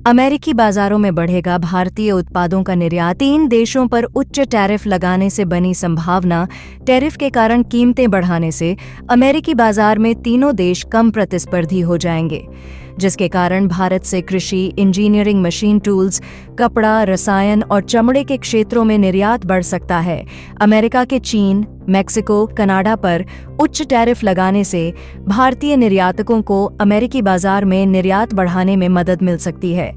अमेरिकी बाजारों में बढ़ेगा भारतीय उत्पादों का निर्यात। 3 देशों पर उच्च टैरिफ लगाने से बनी संभावना। टैरिफ के कारण कीमतें बढ़ाने से अमेरिकी बाजार में तीनों देश कम प्रतिस्पर्धी हो जाएंगे, जिसके कारण भारत से कृषि, इंजीनियरिंग, मशीन टूल्स, कपड़ा, रसायन और चमड़े के क्षेत्रों में निर्यात बढ़ सकता है। अमेरिका के चीन, मेक्सिको, कनाडा पर उच्च टैरिफ लगाने से भारतीय निर्यातकों को अमेरिकी बाजार में निर्यात बढ़ाने में मदद मिल सकती है।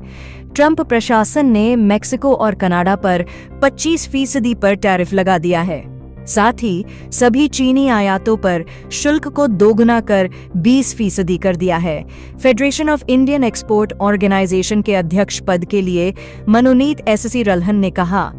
ट्रंप प्रशासन ने मेक्सिको और कनाडा पर 25% पर टैरिफ लगा दिया है। साथ ही सभी चीनी आयातों पर शुल्क को दोगुना कर 20% कर दिया है। Federation of Indian export organisation के अध्यक्ष पद के लिए मनोनीत एससी रल्हन ने कहा,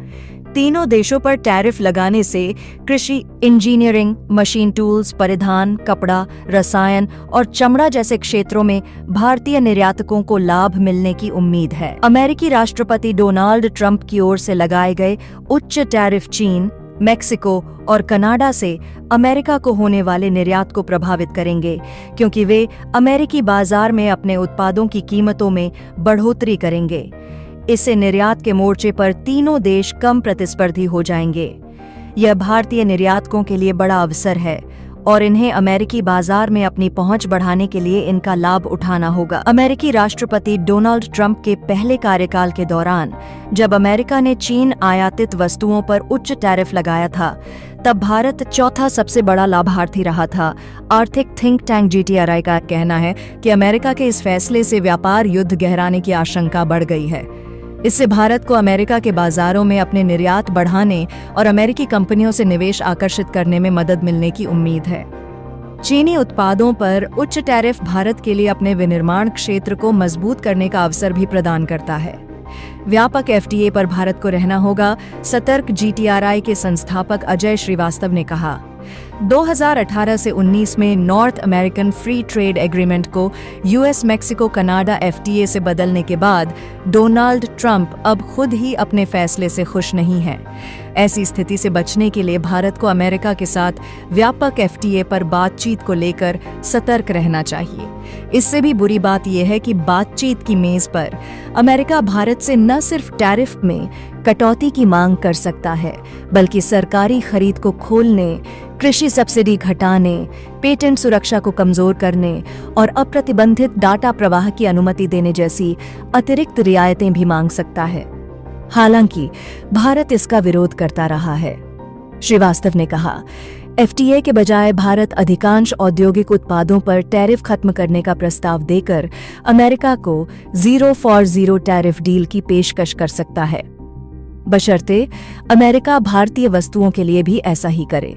तीनों देशों पर टैरिफ लगाने से कृषि, इंजीनियरिंग, मशीन टूल्स, परिधान, कपड़ा, रसायन और चमड़ा जैसे क्षेत्रों में भारतीय निर्यातकों को लाभ मिलने की उम्मीद है। अमेरिकी राष्ट्रपति डोनाल्ड ट्रंप की ओर से लगाए गए उच्च टैरिफ चीन, मेक्सिको और कनाडा से अमेरिका को होने वाले निर्यात को प्रभावित करेंगे, क्योंकि वे अमेरिकी बाजार में अपने उत्पादों की कीमतों में बढ़ोतरी करेंगे। इससे निर्यात के मोर्चे पर तीनों देश कम प्रतिस्पर्धी हो जाएंगे। यह भारतीय निर्यातकों के लिए बड़ा अवसर है और इन्हें अमेरिकी बाजार में अपनी पहुंच बढ़ाने के लिए इनका लाभ उठाना होगा। अमेरिकी राष्ट्रपति डोनाल्ड ट्रंप के पहले कार्यकाल के दौरान जब अमेरिका ने चीन आयातित वस्तुओं पर उच्च टैरिफ लगाया था, तब भारत चौथा सबसे बड़ा लाभार्थी रहा था। आर्थिक थिंक टैंक GTRI का कहना है कि अमेरिका के इस फैसले से व्यापार युद्ध गहराने की आशंका बढ़ गई है। इससे भारत को अमेरिका के बाजारों में अपने निर्यात बढ़ाने और अमेरिकी कंपनियों से निवेश आकर्षित करने में मदद मिलने की उम्मीद है। चीनी उत्पादों पर उच्च टैरिफ भारत के लिए अपने विनिर्माण क्षेत्र को मजबूत करने का अवसर भी प्रदान करता है। व्यापक FTA पर भारत को रहना होगा, सतर्क GTRI के संस्थापक अजय श्रीवास्तव ने कहा। 2018 से 19 में north American free trade agreement को US, मेक्सिको, कनाडा FTA से बदलने के बाद डोनाल्ड ट्रंप अब खुद ही अपने फैसले से खुश नहीं हैं। ऐसी स्थिति से बचने के लिए भारत को अमेरिका के साथ व्यापक FTA पर बातचीत को लेकर सतर्क रहना चाहिए। इससे भी बुरी बात यह है कि बातचीत की मेज पर अमेरिका भारत से न सिर्फ टैरिफ में कटौती की मांग कर सकता है, बल्कि सरकारी खरीद को खोलने, कृषि सब्सिडी घटाने, पेटेंट सुरक्षा को कमजोर करने और अप्रतिबंधित डाटा प्रवाह की अनुमति देने जैसी अतिरिक्त रियायतें भी मांग सकता है। हालांकि भारत इसका विरोध करता रहा है। श्रीवास्तव ने कहा, FTA के बजाय भारत अधिकांश औद्योगिक उत्पादों पर टैरिफ खत्म करने का प्रस्ताव देकर अमेरिका को 0 for 0 टैरिफ डील की पेशकश कर सकता है, बशर्ते अमेरिका भारतीय वस्तुओं के लिए भी ऐसा ही करे।